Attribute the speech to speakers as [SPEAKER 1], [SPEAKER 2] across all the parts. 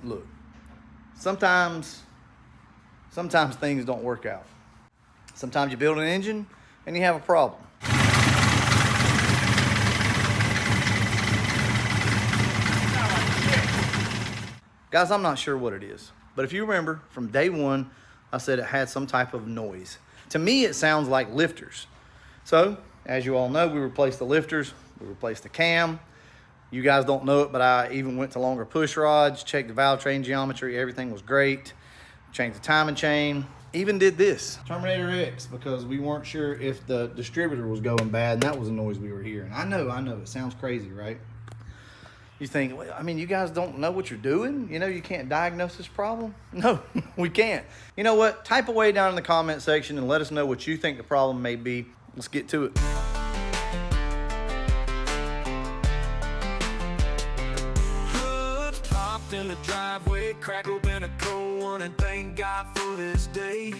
[SPEAKER 1] look, sometimes things don't work out. Sometimes you build an engine and you have a problem. Guys, I'm not sure what it is, but if you remember from day one, I said it had some type of noise. To me, it sounds like lifters. So, as you all know, we replaced the lifters, we replaced the cam. You guys don't know it, but I even went to longer push rods, checked the valve train geometry, everything was great. Changed the timing chain, even did this, Terminator X, because we weren't sure if the distributor was going bad, and that was the noise we were hearing. I know, it sounds crazy, right? You think, well, I mean, you guys don't know what you're doing? You know, you can't diagnose this problem? No, we can't. You know what? Type away down in the comment section and let us know what you think the problem may be. Let's get to it.
[SPEAKER 2] Hopped in the driveway, crack open a cold one, and thank God for this day.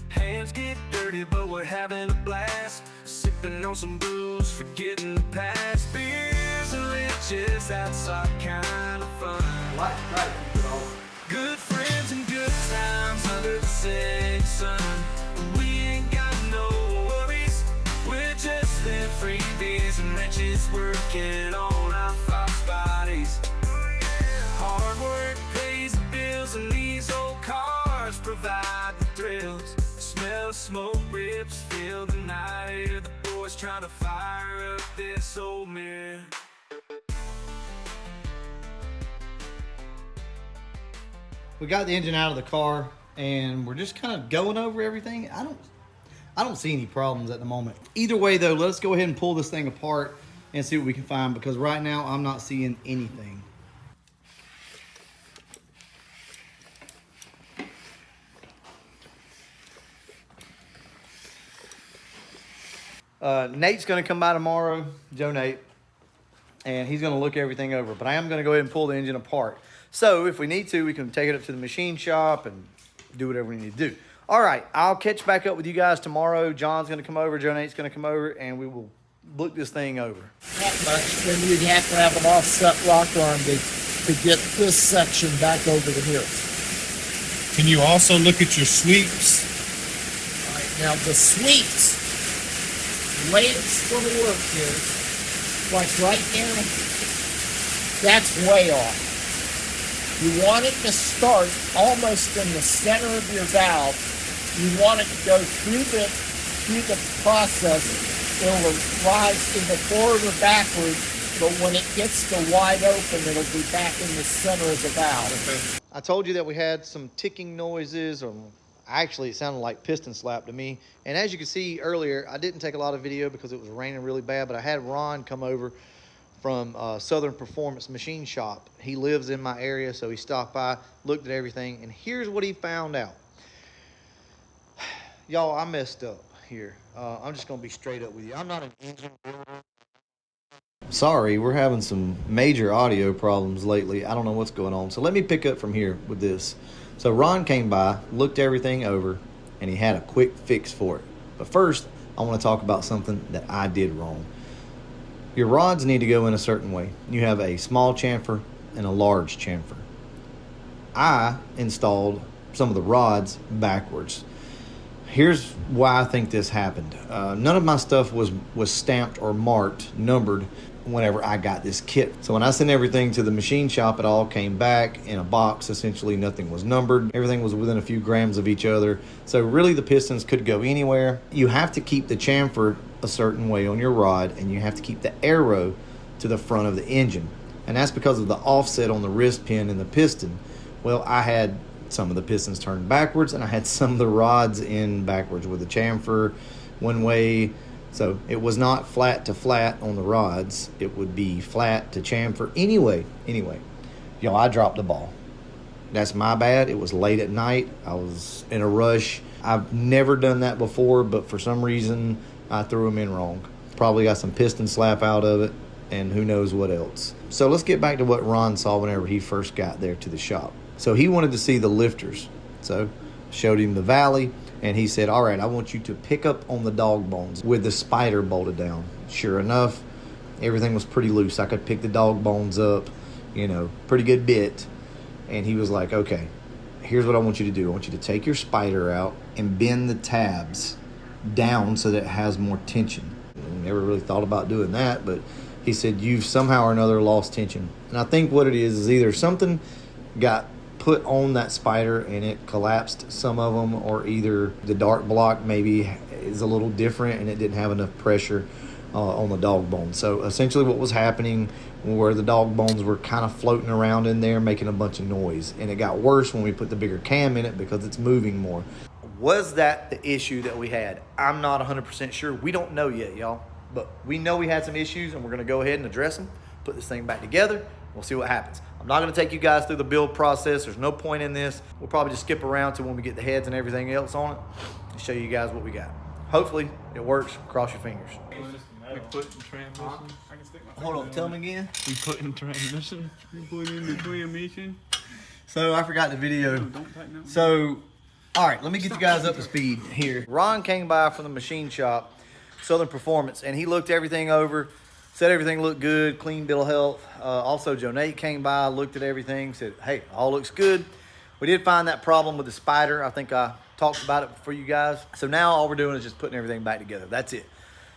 [SPEAKER 2] Hands get dirty, but we're having a blast. Sipping on some booze, forgetting the past. Beers and riches, that's our kind of fun. Good friends and good times under the setting sun. We ain't got no worries, we're just living free beers and riches, working on our fox bodies. Hard work pays the bills, and these old cars provide the thrills. Smell of smoke rips, feel the night. Hear the boys trying to fire up this old mirror.
[SPEAKER 1] We got the engine out of the car and we're just kind of going over everything. I don't see any problems at the moment. Either way though, let's go ahead and pull this thing apart and see what we can find, because right now I'm not seeing anything. Nate's gonna come by tomorrow, Joe Nate, and he's gonna look everything over, but I am gonna go ahead and pull the engine apart. So if we need to, we can take it up to the machine shop and do whatever we need to do. All right, I'll catch back up with you guys tomorrow. John's gonna come over, Joe Nate's gonna come over, and we will look this thing over.
[SPEAKER 3] That much, then you'd have to have an offset rock arm to get this section back over the hill.
[SPEAKER 4] Can you also look at your sweeps?
[SPEAKER 3] All right, now the sweeps, the way it's going to work is, like right now, that's way off. You want it to start almost in the center of your valve. You want it to go through the process. It'll rise either forward or backward, but when it gets to wide open, it'll be back in the center of the valve.
[SPEAKER 1] Okay. I told you that we had some ticking noises, or actually it sounded like piston slap to me. And as you can see earlier, I didn't take a lot of video because it was raining really bad, but I had Ron come over from Southern Performance Machine Shop. He lives in my area, so he stopped by, looked at everything, and here's what he found out. Y'all, I messed up here. I'm just gonna be straight up with you. I'm not an engine builder. Sorry, we're having some major audio problems lately. I don't know what's going on. So let me pick up from here with this. So Ron came by, looked everything over, and he had a quick fix for it. But first, I want to talk about something that I did wrong. Your rods need to go in a certain way. You have a small chamfer and a large chamfer. I installed some of the rods backwards. Here's why I think this happened. None of my stuff was stamped or marked, numbered, whenever I got this kit. So when I sent everything to the machine shop, it all came back in a box. Essentially, nothing was numbered. Everything was within a few grams of each other. So really, the pistons could go anywhere. You have to keep the chamfer a certain way on your rod, and you have to keep the arrow to the front of the engine. And that's because of the offset on the wrist pin and the piston. Well, I had some of the pistons turned backwards, and I had some of the rods in backwards with the chamfer one way. So it was not flat to flat on the rods. It would be flat to chamfer. Anyway, y'all, I dropped the ball. That's my bad. It was late at night. I was in a rush. I've never done that before, but for some reason, I threw them in wrong. Probably got some piston slap out of it, and who knows what else. So let's get back to what Ron saw whenever he first got there to the shop. So he wanted to see the lifters. So showed him the valley, and he said, all right, I want you to pick up on the dog bones with the spider bolted down. Sure enough, everything was pretty loose. I could pick the dog bones up, pretty good bit. And he was like, okay, here's what I want you to do. I want you to take your spider out and bend the tabs down so that it has more tension. I never really thought about doing that, but he said, you've somehow or another lost tension. And I think what it is either something got put on that spider and it collapsed some of them, or either the dart block maybe is a little different and it didn't have enough pressure on the dog bone. So essentially what was happening where the dog bones were kind of floating around in there making a bunch of noise, and it got worse when we put the bigger cam in it because it's moving more. Was that the issue that we had? I'm not 100% sure. We don't know yet, y'all, but we know we had some issues and we're going to go ahead and address them, put this thing back together. We'll see what happens. I'm not going to take you guys through the build process. There's no point in this. We'll probably just skip around to when we get the heads and everything else on it and show you guys what we got. Hopefully it works. Cross your fingers.
[SPEAKER 5] We put in transmission.
[SPEAKER 1] Hold on, tell me again.
[SPEAKER 5] We put in transmission. We put in the transmission.
[SPEAKER 1] So I forgot the video. So, all right, let me get you guys up to speed here. Ron came by from the machine shop, Southern Performance, and he looked everything over, said everything looked good, clean bill of health. Also, Joe Nate came by, looked at everything, said, hey, all looks good. We did find that problem with the spider. I think I talked about it for you guys. So now all we're doing is just putting everything back together. That's it.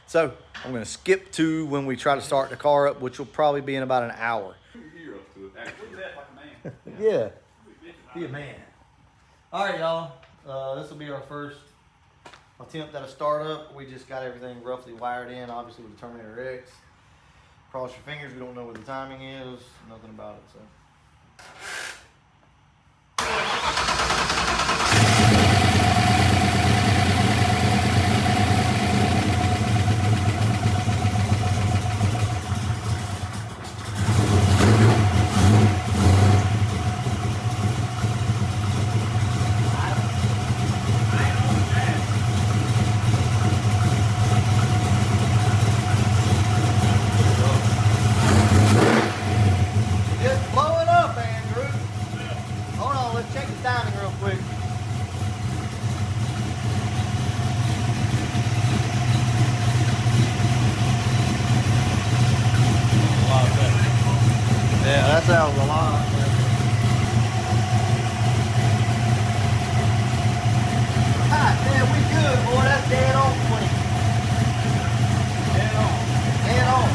[SPEAKER 1] So I'm going to skip to when we try to start the car up, which will probably be in about an hour. Yeah, be a man. All right, y'all. This will be our first attempt at a startup. We just got everything roughly wired in, obviously with the Terminator X. Cross your fingers. We don't know where the timing is. Nothing about it. So. Yeah, that sounds a lot. Ah, man, we good, boy. That's dead on 20. Dead on. Dead on.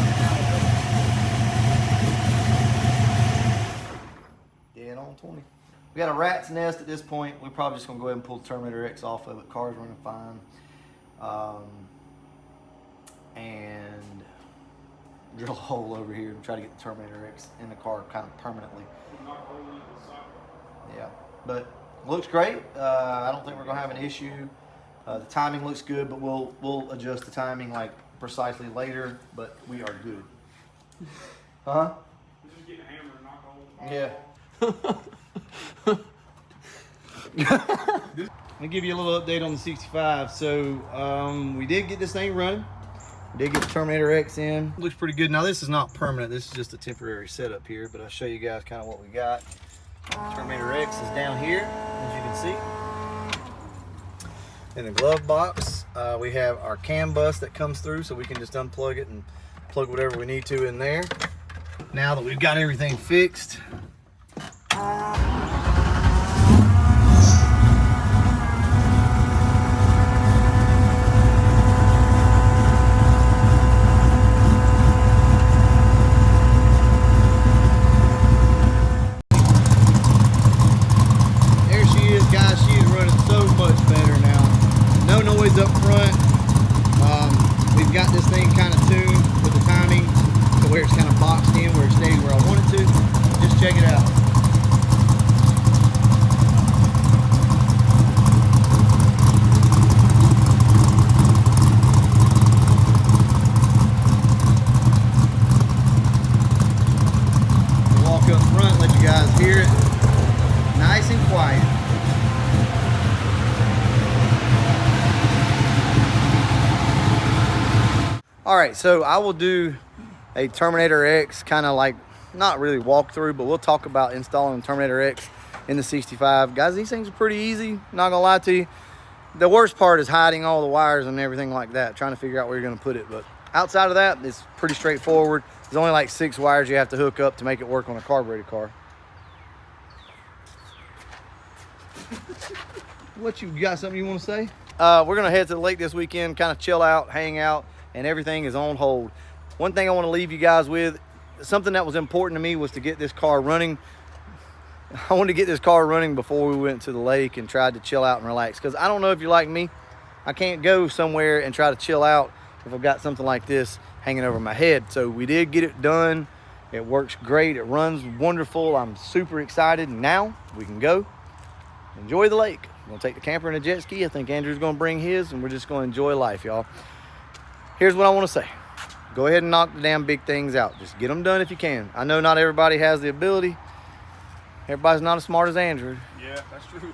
[SPEAKER 1] Dead on 20. We got a rat's nest at this point. We're probably just going to go ahead and pull the Terminator X off of it. Car's running fine. And drill a hole over here and try to get the Terminator X in the car kind of permanently. Yeah, but looks great. I don't think we're gonna have an issue. The timing looks good, but we'll adjust the timing like precisely later. But we are good. Huh?
[SPEAKER 5] Just get a hammer and knock a hole.
[SPEAKER 1] Yeah. Let me give you a little update on the 65. So we did get this thing running. Did get the Terminator X in. Looks pretty good. Now this is not permanent. This is just a temporary setup here, but I'll show you guys kind of what we got. Terminator X is down here, as you can see. In the glove box, we have our CAN bus that comes through, so we can just unplug it and plug whatever we need to in there. Now that we've got everything fixed, up front. We've got this thing kind of tuned with the timing to where it's kind of boxed in, where it stays where I want it to. Just check it out. Walk up front, let you guys hear it. Nice and quiet. All right, so I will do a Terminator X kind of like, not really walkthrough, but we'll talk about installing Terminator X in the 65. Guys, these things are pretty easy, not gonna lie to you. The worst part is hiding all the wires and everything like that, trying to figure out where you're gonna put it. But outside of that, it's pretty straightforward. There's only like 6 wires you have to hook up to make it work on a carbureted car. What, you got something you want to say? We're going to head to the lake this weekend, kind of chill out, hang out, and everything is on hold. One thing I want to leave you guys with, something that was important to me was to get this car running. I wanted to get this car running before we went to the lake and tried to chill out and relax. Because I don't know if you're like me, I can't go somewhere and try to chill out if I've got something like this hanging over my head. So we did get it done. It works great. It runs wonderful. I'm super excited. Now we can go enjoy the lake. We're going to take the camper and a jet ski. I think Andrew's going to bring his, and we're just going to enjoy life, y'all. Here's what I want to say. Go ahead and knock the damn big things out. Just get them done if you can. I know not everybody has the ability. Everybody's not as smart as Andrew.
[SPEAKER 5] Yeah, that's true.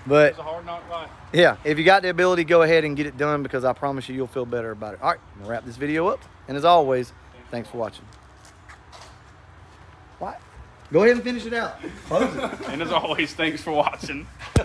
[SPEAKER 1] But
[SPEAKER 5] It's a hard knock life.
[SPEAKER 1] yeah, if you got the ability, go ahead and get it done, because I promise you, you'll feel better about it. All right, I'm going to wrap this video up. And as always, thanks for watching. What? Go ahead and finish it out. Close it.
[SPEAKER 5] And as always, thanks for watching.